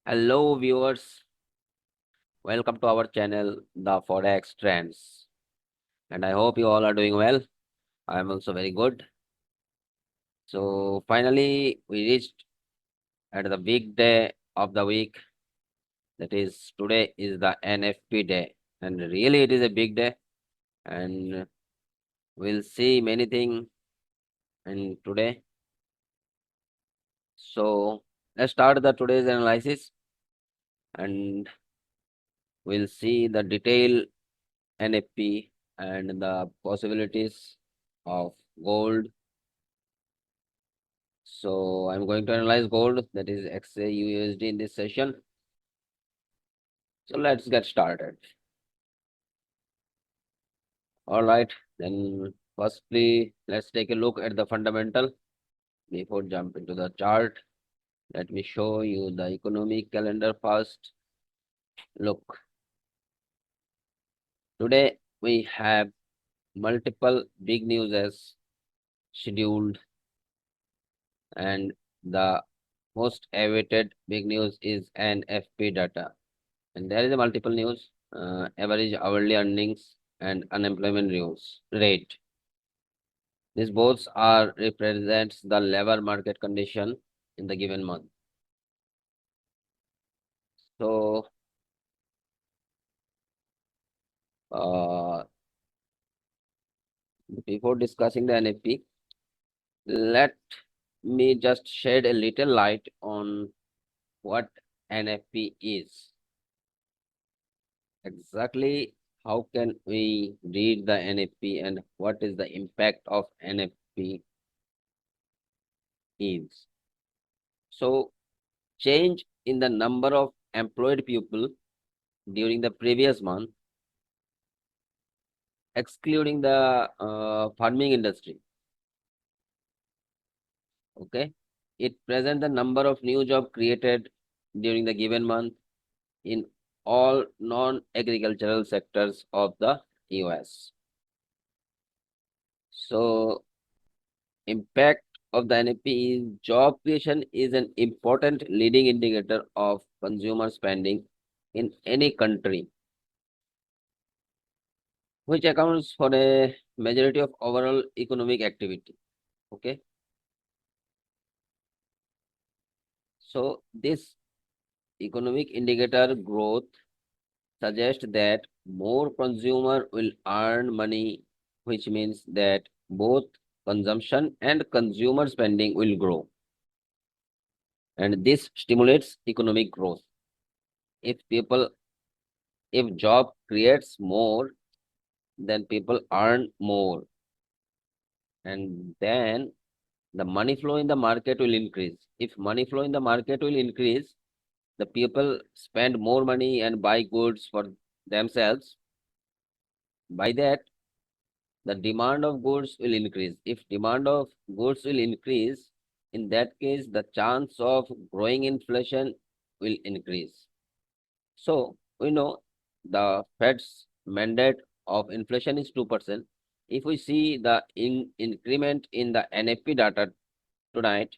Hello viewers, welcome to our channel The Forex Trends, and I hope you all are doing well. I am also very good. So finally we reached at the big day of the week, that is today is the NFP day, and really it is a big day, and we'll see many things in today. So let's start the today's analysis, and we'll see the detailed NFP and the possibilities of gold. So I'm going to analyze gold, that is XauUsd in this session. So let's get started. All right, then firstly, let's take a look at the fundamental before jump into the chart. Let me show you the economic calendar first. Look, today we have multiple big news as scheduled, and the most awaited big news is NFP data. And there is a multiple news, average hourly earnings and unemployment rate. These both are represents the labor market condition in the given month. So uh, before discussing the NFP, let me just shed a little light on what NFP is. Exactly how can we read the NFP and what is the impact of NFP is. So change in the number of employed people during the previous month, excluding the farming industry. Okay, it presents the number of new jobs created during the given month in all non-agricultural sectors of the US. So impact of the NFP is job creation is an important leading indicator of consumer spending in any country, which accounts for a majority of overall economic activity. Okay, so this economic indicator growth suggests that more consumer will earn money, which means that both consumption and consumer spending will grow, and this stimulates economic growth. If job creates more, then people earn more, and then the money flow in the market will increase. If money flow in the market will increase, the people spend more money and buy goods for themselves. By that, the demand of goods will increase. If demand of goods will increase, in that case, the chance of growing inflation will increase. So we know the Fed's mandate of inflation is 2%. If we see the increment in the NFP data tonight,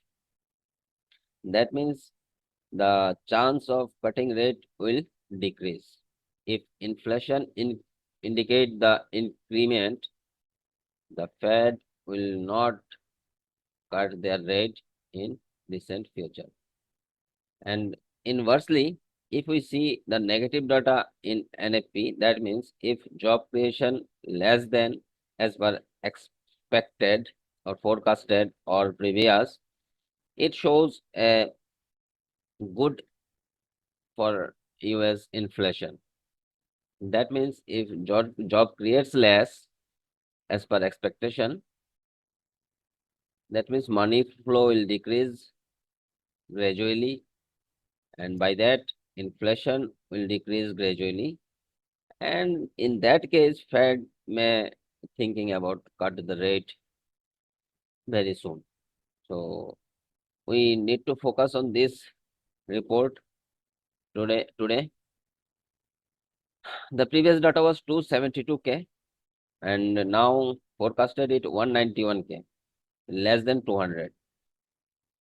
that means the chance of cutting rate will decrease. If inflation indicate the increment, the Fed will not cut their rate in recent future. And inversely, if we see the negative data in NFP, that means if job creation less than as per expected or forecasted or previous, it shows a good for US inflation. That means if job creates less as per expectation, that means money flow will decrease gradually, and by that inflation will decrease gradually, and in that case Fed may thinking about cut the rate very soon. So we need to focus on this report today. The previous data was 272K, and now forecasted it 191K, less than 200.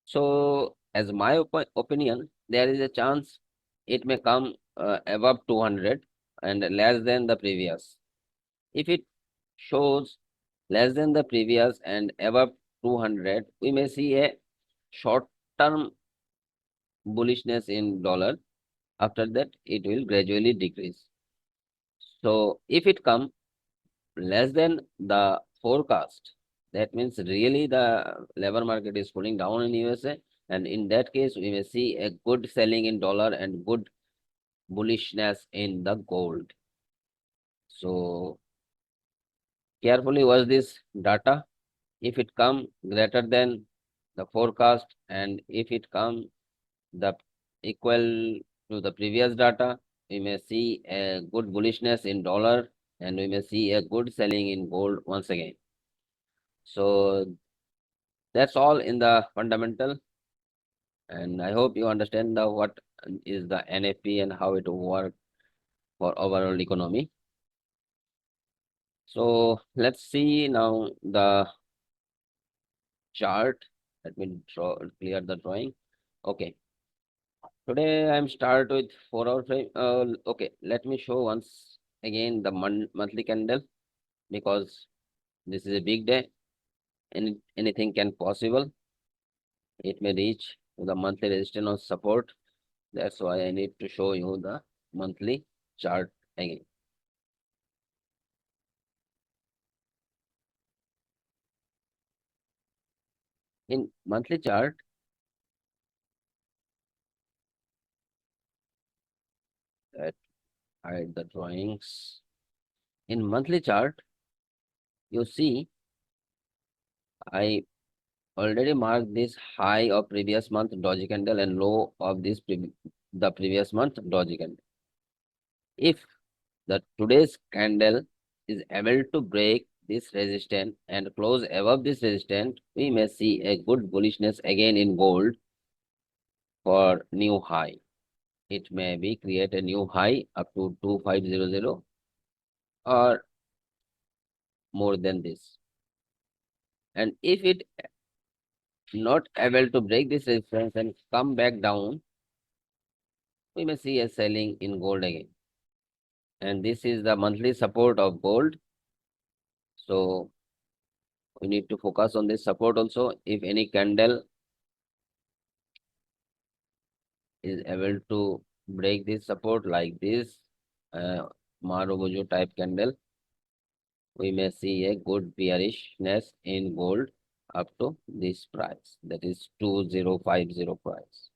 So as my opinion, there is a chance it may come above 200 and less than the previous. If it shows less than the previous and above 200, we may see a short-term bullishness in dollar. After that, it will gradually decrease. So if it comes less than the forecast, that means really the labor market is cooling down in USA, and in that case, we may see a good selling in dollar and good bullishness in the gold. So carefully watch this data. If it come greater than the forecast and if it come the equal to the previous data, we may see a good bullishness in dollar and we may see a good selling in gold once again. So that's all in the fundamental, and I hope you understand the what is the NFP and how it work for overall economy. So let's see now the chart. Let me clear the drawing. Okay. Today I'm start with 4 hour frame. Okay, let me show once again the monthly candle, because this is a big day and anything can possible. It may reach to the monthly resistance or support. That's why I need to show you the monthly chart again. In monthly chart, let hide the drawings. In monthly chart, you see I already marked this high of previous month doji candle and low of this the previous month doji candle. If the today's candle is able to break this resistance and close above this resistance, we may see a good bullishness again in gold for new high. It may be create a new high up to 2500 or more than this. And if it not able to break this resistance and come back down, we may see a selling in gold again. And this is the monthly support of gold. So we need to focus on this support also. If any candle is able to break this support like this Marubozu type candle, we may see a good bearishness in gold up to this price, that is 2050 price.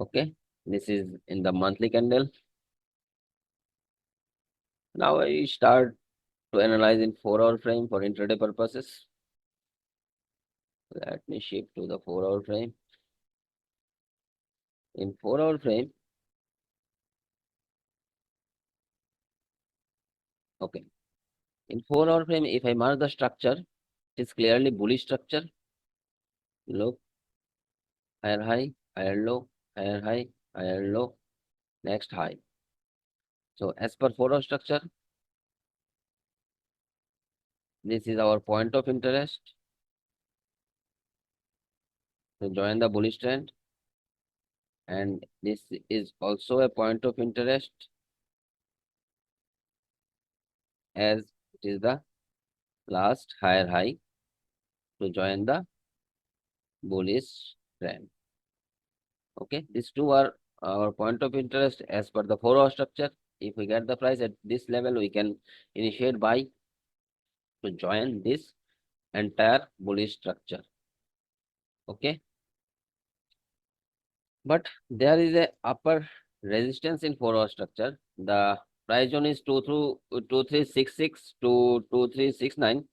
Okay, this is in the monthly candle. Now I start to analyze in 4 hour frame for intraday purposes. Let me shift to the 4 hour frame. In 4 hour frame, okay, in 4 hour frame, if I mark the structure, it is clearly bullish structure. Look, higher high, higher low, higher high, higher low, next high. So as per 4 hour structure, this is our point of interest to join the bullish trend, and this is also a point of interest as it is the last higher high to join the bullish trend. Okay, these two are our point of interest as per the 4 hour structure. If we get the price at this level, we can initiate buy to join this entire bullish structure. Okay, but there is a upper resistance in 4 hour structure. The price zone is 2366 to 2369,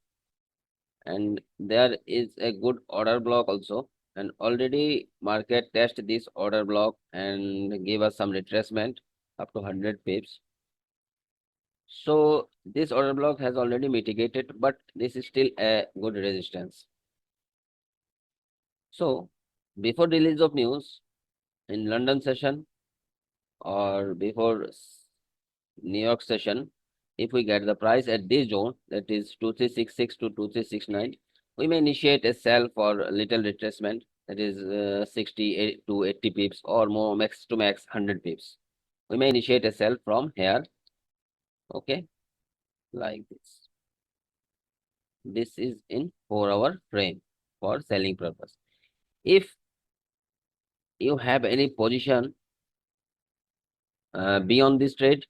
and there is a good order block also, and already market test this order block and give us some retracement up to 100 pips. So this order block has already mitigated, but this is still a good resistance. So before release of news in London session or before New York session, if we get the price at this zone, that is 2366 to 2369, we may initiate a sell for a little retracement that is 60 to 80 pips or more, max to max 100 pips. We may initiate a sell from here. Okay, like this. This is in 4-hour frame for selling purpose. If you have any position beyond this trade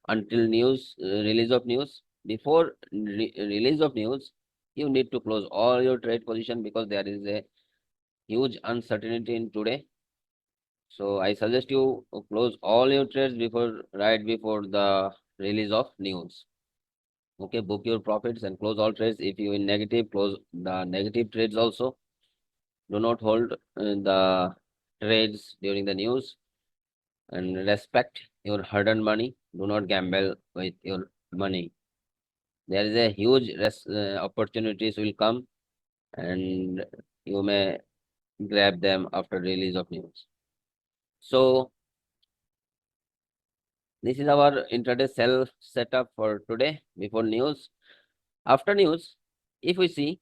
until news release of news, before release of news, you need to close all your trade position because there is a huge uncertainty in today. So I suggest you close all your trades right before the release of news. Okay, book your profits and close all trades. If you in negative, close the negative trades also. Do not hold the trades during the news, and respect your hard-earned money. Do not gamble with your money. There is a huge opportunities will come, and you may grab them after release of news. So this is our intraday sell setup for today before news. After news, if we see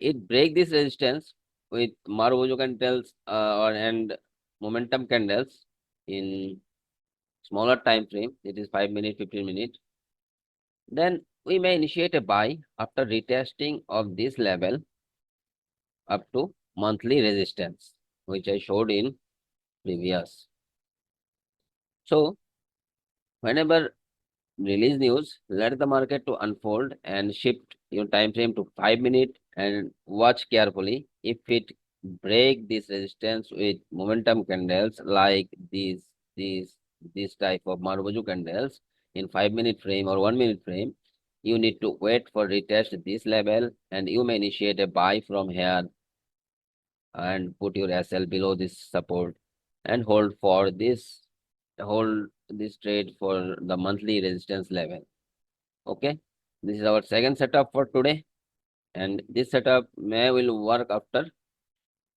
it break this resistance with Marubozu candles and momentum candles in smaller time frame, it is 5 minute, 15 minute. Then we may initiate a buy after retesting of this level up to monthly resistance, which I showed in previous. So whenever release news, let the market to unfold and shift your time frame to 5 minute and watch carefully. If it break this resistance with momentum candles like these this type of Marubozu candles in 5 minute frame or 1 minute frame, you need to wait for retest this level and you may initiate a buy from here and put your SL below this support and hold this trade for the monthly resistance level. Okay, this is our second setup for today, and this setup may will work after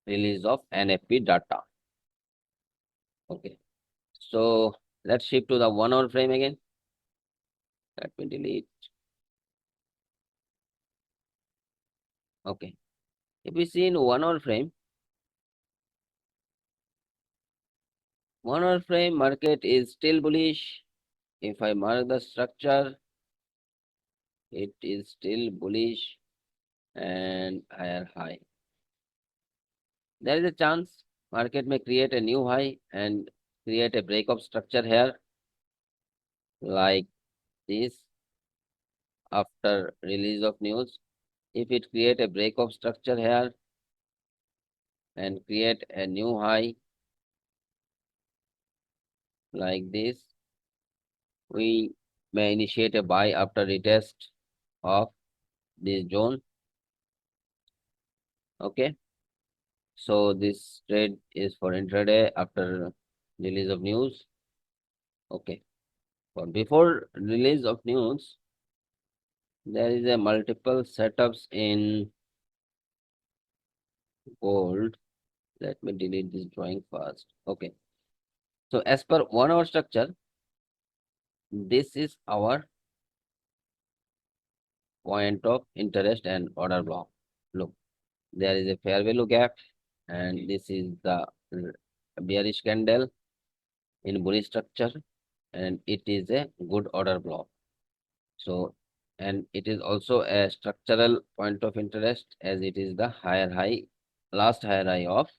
release of NFP data. Okay, so let's shift to the 1 hour frame again. Let me delete. Okay, if we see in 1 hour frame, 1 hour frame market is still bullish. If I mark the structure, it is still bullish and higher high. There is a chance market may create a new high and create a break of structure here like this after release of news. If it create a break of structure here and create a new high like this, we may initiate a buy after retest of this zone. Okay, so this trade is for intraday after release of news. Okay, but before release of news, there is a multiple setups in gold. Let me delete this drawing first. Okay, so as per 1 hour structure, this is our point of interest and order block. Look, there is a fair value gap, and this is the bearish candle in bullish structure, and it is a good order block. So, and it is also a structural point of interest as it is the higher high, last higher high of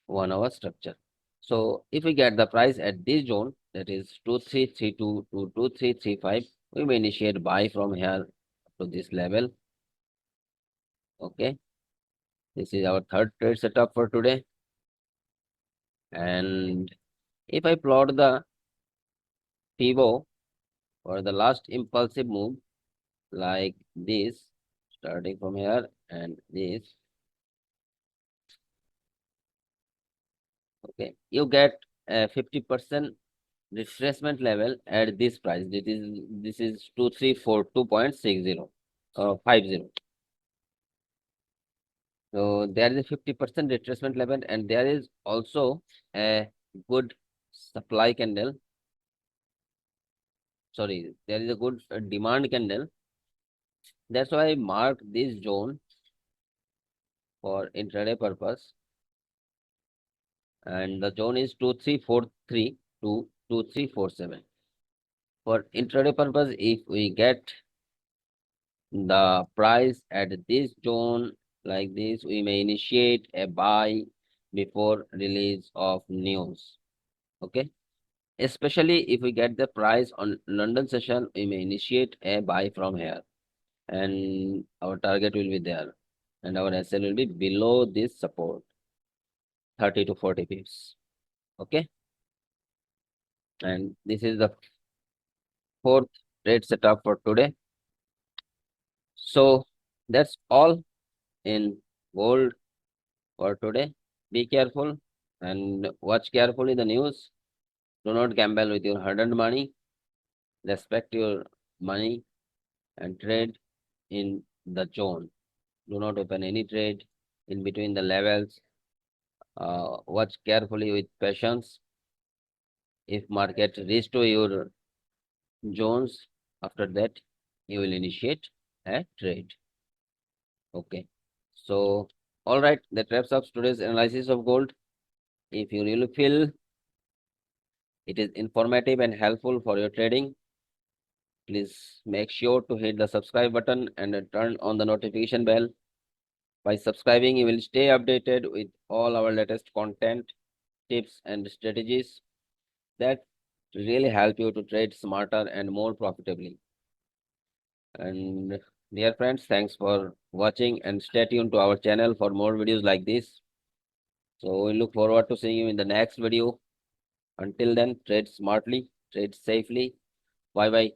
1 hour structure. So if we get the price at this zone, that is 2332 to 2335, we may initiate buy from here to this level. Okay, this is our third trade setup for today. And if I plot the pivot for the last impulsive move like this, starting from here and this, okay, you get a 50% retracement level at this price. This is 2342.60 or 50. So there is a 50% retracement level, and there is also a good supply candle. Sorry, there is a good demand candle. That's why I marked this zone for intraday purpose, and the zone is 2343 to 2347. For intraday purpose, if we get the price at this zone like this, we may initiate a buy before release of news. Okay, especially if we get the price on London session, we may initiate a buy from here, and our target will be there, and our SL will be below this support, 30 to 40 pips. Okay, and this is the fourth trade setup for today. So that's all in gold for today. Be careful and watch carefully the news. Do not gamble with your hard-earned money. Respect your money and trade in the zone. Do not open any trade in between the levels. Watch carefully with patience. If market reach to your zones, after that you will initiate a trade. Okay. So, all right, that wraps up today's analysis of gold. If you really feel it is informative and helpful for your trading, please make sure to hit the subscribe button and turn on the notification bell. By subscribing, you will stay updated with all our latest content, tips, and strategies that really help you to trade smarter and more profitably. And dear friends, thanks for watching and stay tuned to our channel for more videos like this. So we look forward to seeing you in the next video. Until then, trade smartly, trade safely. Bye bye.